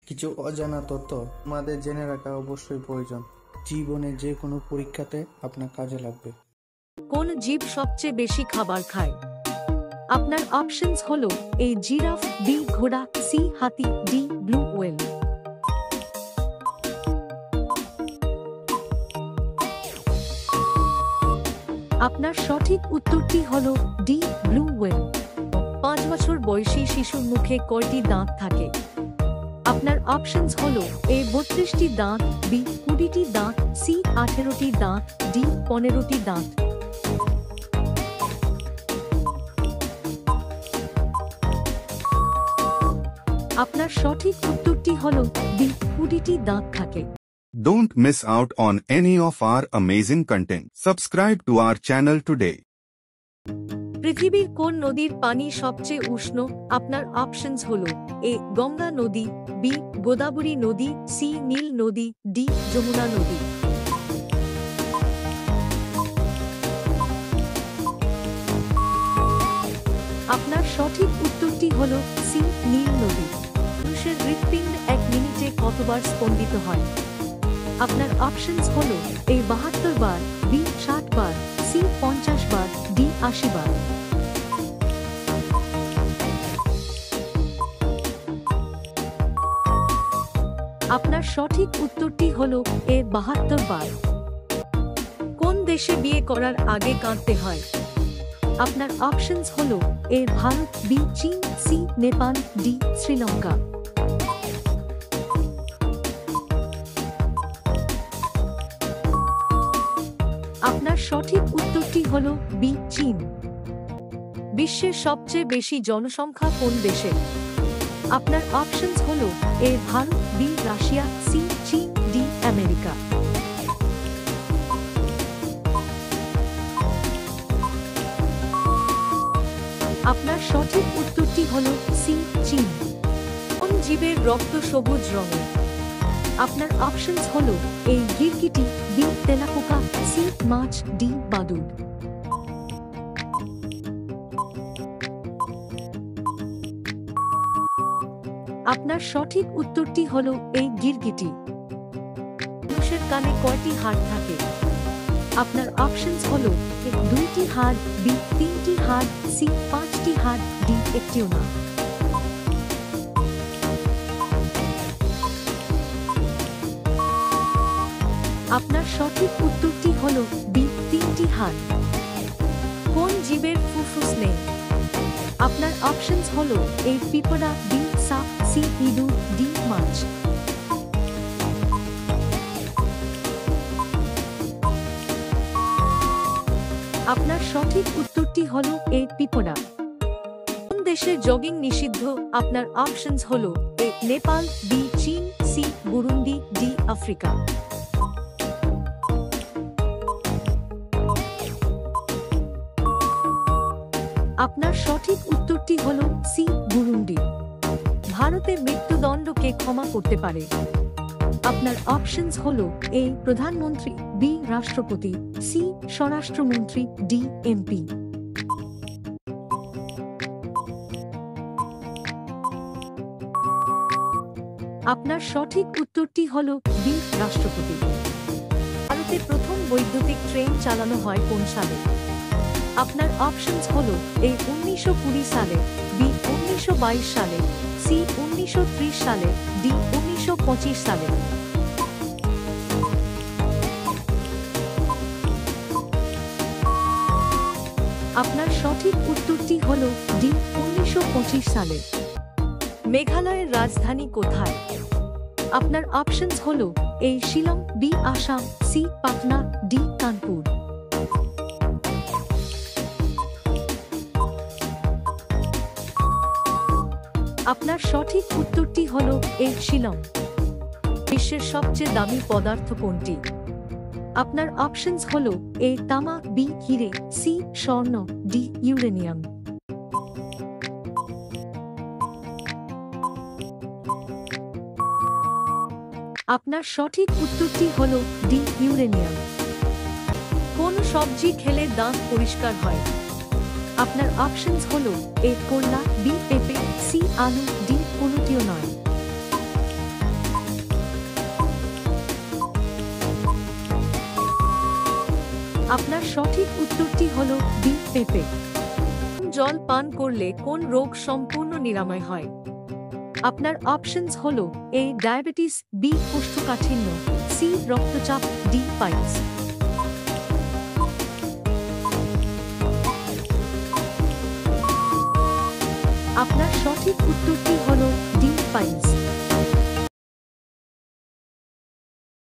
কিছু অজানা তথ্য আমাদের জেনে রাখা অবশ্যই প্রয়োজন। জীবনে যে কোনো পরীক্ষাতে আপনার কাজে লাগবে। কোন জীব সবচেয়ে বেশি খাবার খায়? আপনার অপশনস হলো এ জিরাফ, বি ঘোড়া, সি হাতি, ডি ব্লু ওয়েল। আপনার সঠিক উত্তরটি হলো ডি ব্লু ওয়েল। 5 বছর বয়সী শিশুর মুখে কয়টি দাঁত থাকে? আপনার অপশনস হলো এ 32টি দাঁত, বি 20টি দাঁত, সি 18টি দাঁত, ডি 15টি দাঁত। আপনার সঠিক উত্তরটি হলো বি 20টি দাঁত থাকে। Don't miss out on any of our amazing content. Subscribe to our channel today. পৃথিবীর কোন নদীর পানি সবচেয়ে উষ্ণ? আপনার অপশনস হলো এ গঙ্গা নদী, বি গোদাবরী নদী, সি নীল নদী, ডি যমুনা নদী। আপনার সঠিক উত্তরটি হলো সি নীল নদী। মানুষের হৃৎপিণ্ড 1 মিনিটে কতবার স্পন্দিত হয়? আপনার অপশনস হলো এ 72 বার, বি 60 বার, সি 50 বার, ডি 80 বার। আপনার সঠিক উত্তরটি হলো এ 72 বার। কোন দেশে বিয়ে করার আগে কাঁদতে হয়? আপনার অপশনস হলো এ ভারত, বি চীন, সি নেপাল, ডি শ্রীলঙ্কা। আপনার সঠিক উত্তরটি হলো বি চীন। বিশ্বের সবচেয়ে বেশি জনসংখ্যা কোন দেশে? আপনার অপশনস হলো এ ভারত, বি রাশিয়া, সি চীন, ডি আমেরিকা। আপনার সঠিক উত্তরটি হলো সি চীন। কোন জীবের রক্ত সবুজ রঙের? আপনার অপশনস হলো এ গিরগিটি, বি তেলাপোকা, সি মাছ, ডি বাদুড়। আপনার সঠিক উত্তরটি হলো এই গিরগিটি। মানুষের কানে কয়টি হাড় থাকে? আপনার অপশনস হলো এ 2টি হাড়, বি 3টি হাড়, সি 5টি হাড়, ডি একটিও না। আপনার সঠিক উত্তরটি হলো বি 3টি হাড়। কোন জীবের ফুসফুস নেই? আপনার অপশনস হলো এ পিঁপড়া, বি সাপ, সি ইঁদুর, ডি মাছ। আপনার সঠিক উত্তরটি হলো এ পিঁপড়া। কোন দেশে জগিং নিষিদ্ধ? আপনার অপশনস হলো এ নেপাল, বি চীন, সি বুরুন্ডি, ডি আফ্রিকা। আপনার সঠিক উত্তরটি হলো সি বুরুন্ডি। ভারতে মৃত্যুদণ্ডকে ক্ষমা করতে পারে? আপনার অপশনস হলো এ প্রধানমন্ত্রী, বি রাষ্ট্রপতি, সি স্বরাষ্ট্রমন্ত্রী, ডি এমপি। আপনার সঠিক উত্তরটি হলো বি রাষ্ট্রপতি। ভারতে প্রথম বৈদ্যুতিক ট্রেন চালানো হয় কোন সালে? আপনার অপশনস হলো এ 1920 সালে, বি 1922 সালে, সি 1930 সালে, ডি 1925 সালে। আপনার সঠিক উত্তরটি হলো ডি 1925 সালে। মেঘালয়ের রাজধানী কোথায়? আপনার অপশনস হলো A Shillong, B Assam, C Patna, D Kanpur. আপনার সঠিক উত্তরটি হলো এ শিলং। বিশ্বের সবচেয়ে দামি পদার্থ কোনটি? আপনার অপশনস হলো এ তামা, বি হিরে, সি স্বর্ণ, ডি ইউরেনিয়াম। আপনার সঠিক উত্তরটি হলো ডি ইউরেনিয়াম। কোন সবজি খেলে দাঁত পরিষ্কার হয়? আপনার অপশনস হলো এ করলা, বি পেঁপে, সি আলু, ডি কোনোটিও নয়। আপনার সঠিক উত্তরটি হল বি পেঁপে। জল পান করলে কোন রোগ সম্পূর্ণ নিরাময় হয়? আপনার অপশনস হল এ ডায়াবেটিস, বি কোষ্ঠকাঠিন্য, সি রক্তচাপ, ডি পাইলস। আপনার সঠিক উত্তরটি হল ডি পাইলস।